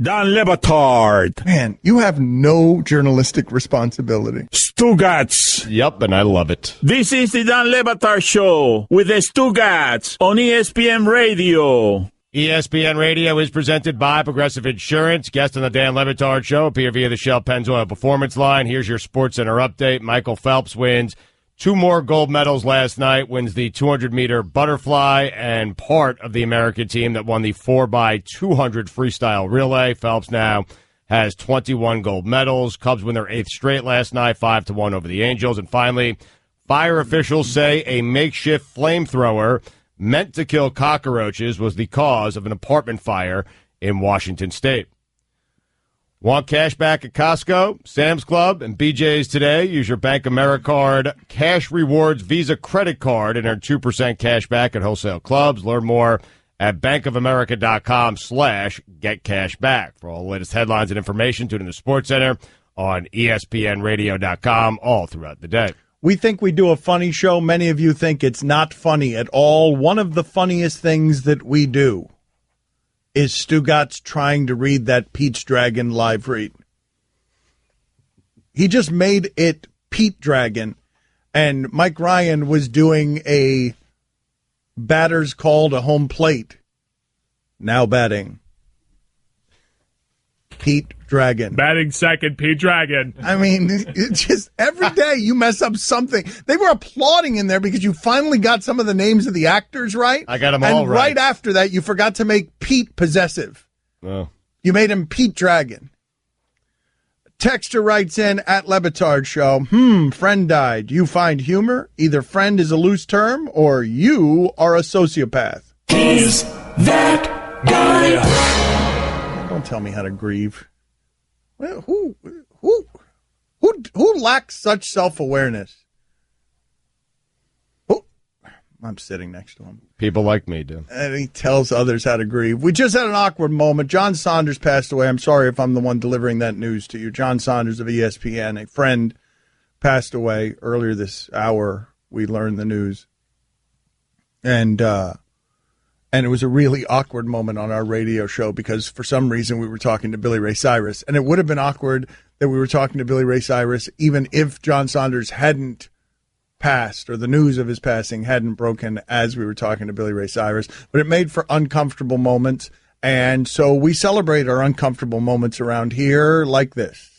Dan Lebatard. Man, you have no journalistic responsibility. Stugotz. Yep, and I love it. This is the Dan Lebatard Show with the Stugotz on ESPN Radio. ESPN Radio is presented by Progressive Insurance. Guest on the Dan Lebatard Show appear via the Shell Pennzoil Performance Line. Here's your SportsCenter update. Michael Phelps wins 2 more gold medals last night, wins the 200-meter butterfly, and part of the American team that won the 4x200 freestyle relay. Phelps now has 21 gold medals. Cubs win their 8th straight last night, 5-1 over the Angels. And finally, fire officials say a makeshift flamethrower meant to kill cockroaches was the cause of an apartment fire in Washington State. Want cash back at Costco, Sam's Club, and BJ's today? Use your Bank AmeriCard Cash Rewards Visa credit card and earn 2% cash back at wholesale clubs. Learn more at bankofamerica.com/getcashback. For all the latest headlines and information, tune in to SportsCenter on ESPNradio.com all throughout the day. We think we do a funny show. Many of you think it's not funny at all. One of the funniest things that we do is Stugotz trying to read that Pete's Dragon live read. He just made it Pete Dragon, and Mike Ryan was doing a batter's call to home plate. Now batting, Pete Dragon. Batting second, Pete Dragon. I mean, it's just every day you mess up something. They were applauding in there because you finally got some of the names of the actors right. I got them all and right. right after that, you forgot to make Pete possessive. Oh. You made him Pete Dragon. Texter writes in at Lebatard Show, friend died. You find humor? Either friend is a loose term or you are a sociopath. He's that guy. Don't tell me how to grieve. Well, who lacks such self-awareness? I'm sitting next to him. People like me do. And he tells others how to grieve. We just had an awkward moment. John Saunders passed away. I'm sorry if I'm the one delivering that news to you. John Saunders of ESPN, a friend, passed away earlier this hour. We learned the news. And it was a really awkward moment on our radio show because for some reason we were talking to Billy Ray Cyrus. And it would have been awkward that we were talking to Billy Ray Cyrus even if John Saunders hadn't passed or the news of his passing hadn't broken as we were talking to Billy Ray Cyrus. But it made for uncomfortable moments. And so we celebrate our uncomfortable moments around here like this.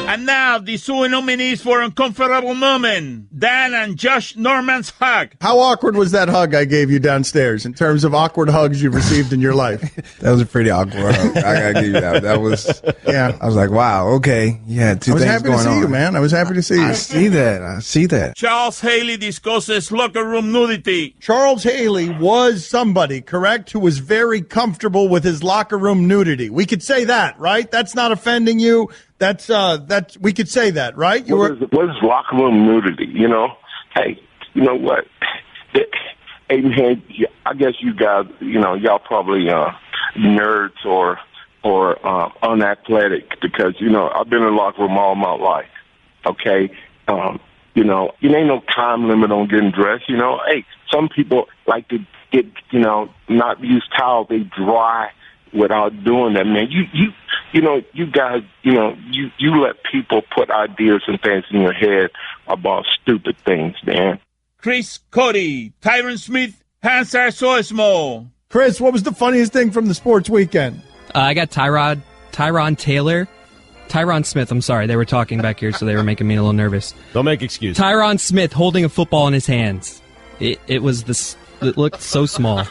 And now, the Suey nominees for Uncomfortable Moment. Dan and Josh Norman's hug. How awkward was that hug I gave you downstairs in terms of awkward hugs you've received in your life? That was a pretty awkward hug. I got to give you that. That was, yeah. I was like, wow, okay. Yeah, two things going on. I was happy to see you, man. I was happy to see you. I see that. Charles Haley discusses locker room nudity. Charles Haley was somebody, correct, who was very comfortable with his locker room nudity. We could say that, right? That's not offending you. That's we could say that, right? What is locker room nudity? You know, hey, you know what? Hey, man, I guess you guys, you know, y'all probably nerds or unathletic because you know I've been in the locker room all my life. Okay, you know, it ain't no time limit on getting dressed. You know, hey, some people like to get, you know, not use towel, they dry without doing that, man. You know, you guys, you know, you let people put ideas and things in your head about stupid things, man. Chris Cody, Tyron Smith, hands are so small. Chris, what was the funniest thing from the sports weekend? I got Tyron Smith, I'm sorry. They were talking back here, so they were making me a little nervous. Don't make excuses. Tyron Smith holding a football in his hands. It looked so small.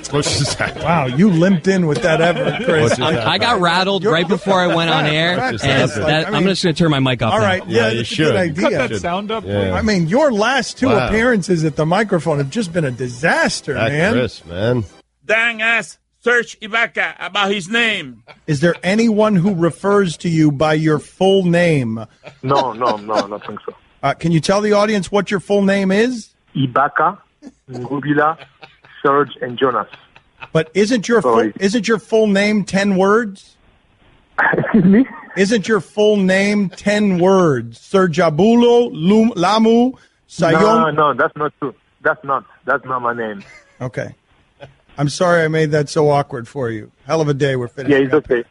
What's that? Wow, you limped in with that effort, Chris. I got rattled right before I went on air, and I'm just going to turn my mic off. All right, now. yeah, that's a good idea. Cut that sound up. Yeah. I mean, your last two appearances at the microphone have just been a disaster, man. Chris, man. Dan asks Serge Ibaka about his name. Is there anyone who refers to you by your full name? No, I don't think so. Can you tell the audience what your full name is? Ibaka, Ngubila, Serge, and Jonas. But isn't your full name 10 words? Excuse me? Isn't your full name 10 words? Serjabulo, Lamu, Sayong? No, that's not true. That's not my name. Okay. I'm sorry I made that so awkward for you. Hell of a day we're finishing. Yeah, he's okay.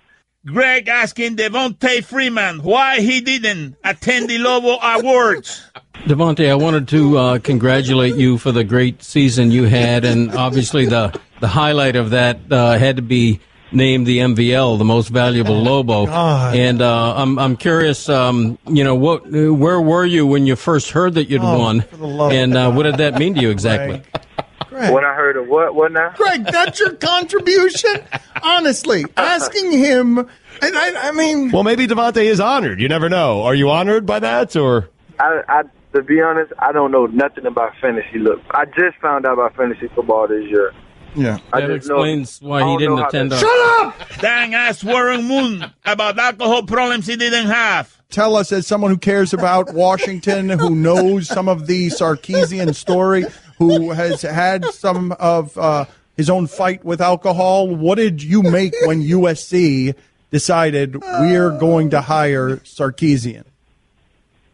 Greg asking Devontae Freeman why he didn't attend the Lobo Awards. Devontae, I wanted to congratulate you for the great season you had, and obviously the highlight of that had to be named the MVL, the most valuable Lobo. And I'm curious, where were you when you first heard that you'd won, and what did that mean to you exactly? Greg. When I heard of what now? Greg, that's your contribution? Honestly, asking him, and I mean... Well, maybe Devontae is honored. You never know. Are you honored by that, or...? To be honest, I don't know nothing about fantasy. Look, I just found out about fantasy football this year. Yeah. That explains why he didn't attend. Shut up! Dan asked Warren Moon about alcohol problems he didn't have. Tell us, as someone who cares about Washington, who knows some of the Sarkisian story, who has had some of his own fight with alcohol, what did you make when USC decided we're going to hire Sarkisian?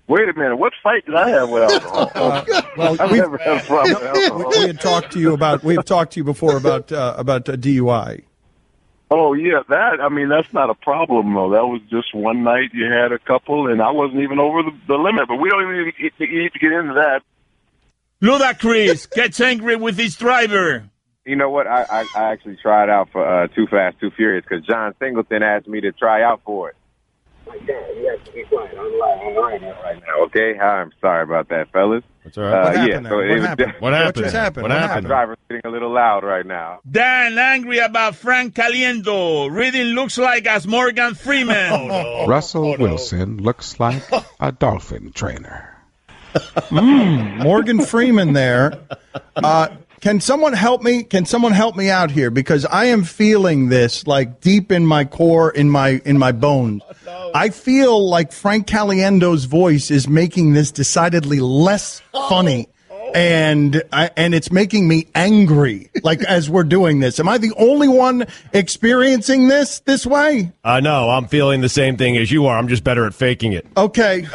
Wait a minute. What fight did I have with alcohol? Well, I've never had a problem with alcohol. we have talked to you before about a DUI. Oh, yeah, that's not a problem, though. That was just one night you had a couple, and I wasn't even over the limit. But we don't even need to get into that. Ludacris gets angry with his driver. You know what? I actually tried out for Too Fast, Too Furious because John Singleton asked me to try out for it. You have to be quiet on the radio right now, okay? I'm sorry about that, fellas. That's all right. What happened? What My happened? driver's getting a little loud right now. Dan angry about Frank Caliendo. Reading looks like as Morgan Freeman. Russell Wilson looks like a dolphin trainer. Morgan Freeman there. Can someone help me? Can someone help me out here? Because I am feeling this like deep in my core, in my bones. I feel like Frank Caliendo's voice is making this decidedly less funny, and it's making me angry. Like as we're doing this, am I the only one experiencing this way? No, I'm feeling the same thing as you are. I'm just better at faking it. Okay,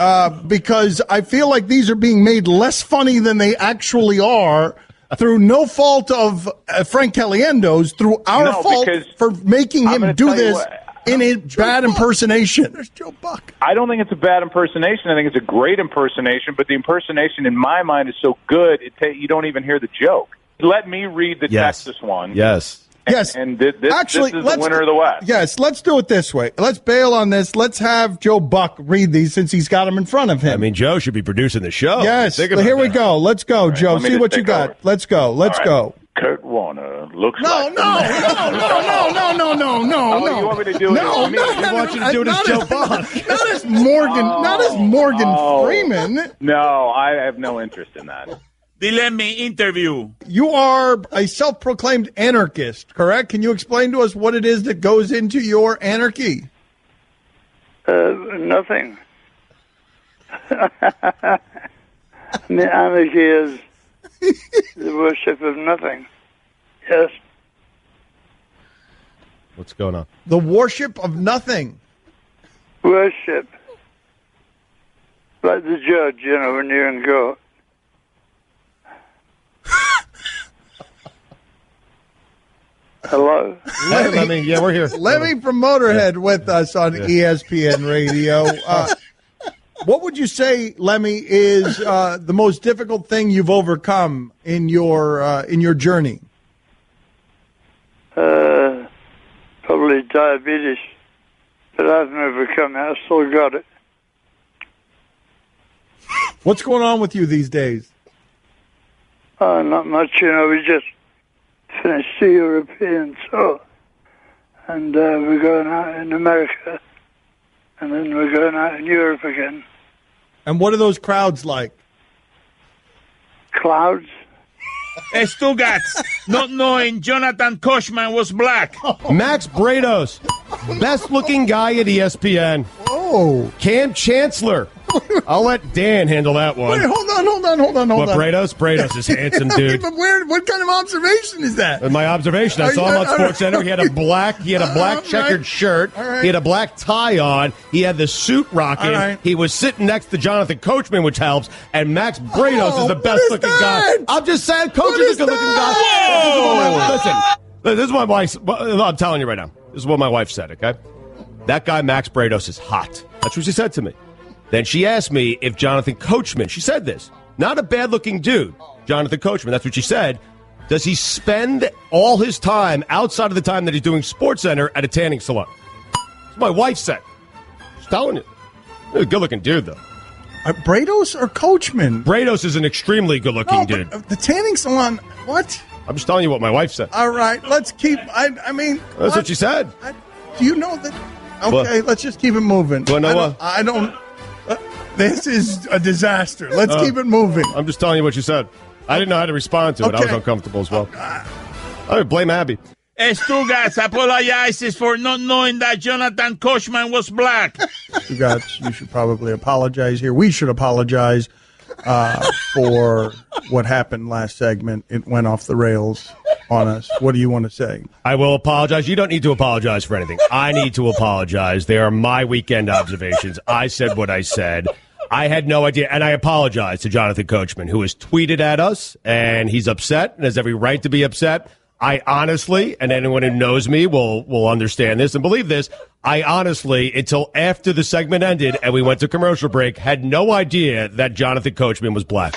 because I feel like these are being made less funny than they actually are. Through no fault of Frank Caliendo's, through our fault for making him do this in a bad impersonation. There's Joe Buck. I don't think it's a bad impersonation. I think it's a great impersonation, but the impersonation in my mind is so good, you don't even hear the joke. Let me read the Texas one. Yes. Yes. And this is the winner of the West. Yes, let's do it this way. Let's bail on this. Let's have Joe Buck read these since he's got them in front of him. I mean, Joe should be producing the show. Yes. Here we go. Let's go, Joe. Let me See what just you got. over. Let's go. Let's go. Kurt Warner looks No. Oh, you want me to do it? No. I want you to do it as Joe Buck. Not as Morgan Freeman. No, I have no interest in that. Dilemma interview. You are a self-proclaimed anarchist, correct? Can you explain to us what it is that goes into your anarchy? Nothing. Anarchy is the worship of nothing. Yes. What's going on? The worship of nothing. Worship. Like the judge, when you're in court. Hello? Lemmy, yeah, we're here. Lemmy from Motorhead with us on ESPN Radio. What would you say, Lemmy, is the most difficult thing you've overcome in your journey? Probably diabetes, but I've overcome it. I still got it. What's going on with you these days? Not much, we just finished the European tour, and we're going out in America, and then we're going out in Europe again. And what are those crowds like? Clouds? Stugotz, not knowing Jonathan Koshman was black. Max Brados, best looking guy at ESPN. Oh. Cam Chancellor, I'll let Dan handle that one. Wait, hold on. What, Brados? Brados is handsome, dude. But what kind of observation is that? My observation, I saw him on SportsCenter. He had a black checkered shirt. Right. He had a black tie on. He had the suit rocking. Right. He was sitting next to Jonathan Coachman, which helps. And Max Brados is the best looking guy. I'm just saying, Coach is a good looking guy. Listen, this is what my wife. I'm telling you right now. This is what my wife said. Okay, that guy Max Brados is hot. That's what she said to me. Then she asked me if Jonathan Coachman. She said this. Not a bad-looking dude, Jonathan Coachman. That's what she said. Does he spend all his time outside of the time that he's doing SportsCenter at a tanning salon? That's what my wife said. She's telling you. He's a good-looking dude, though. Brados or Coachman? Brados is an extremely good-looking dude. The tanning salon, what? I'm just telling you what my wife said. All right, let's keep, I mean. That's what she said. Do you know that? Okay, let's just keep it moving. I don't. This is a disaster. Let's keep it moving. I'm just telling you what you said. I didn't know how to respond to it. I was uncomfortable as well. I would blame Abby. Stugotz apologizes for not knowing that Jonathan Coachman was black. Stugotz, you should probably apologize here. We should apologize for what happened last segment. It went off the rails on us. What do you want to say? I will apologize. You don't need to apologize for anything. I need to apologize. They are my weekend observations. I said what I said. I had no idea, and I apologize to Jonathan Coachman, who has tweeted at us, and he's upset and has every right to be upset. I honestly, and anyone who knows me will understand this and believe this, I honestly, until after the segment ended and we went to commercial break, had no idea that Jonathan Coachman was black.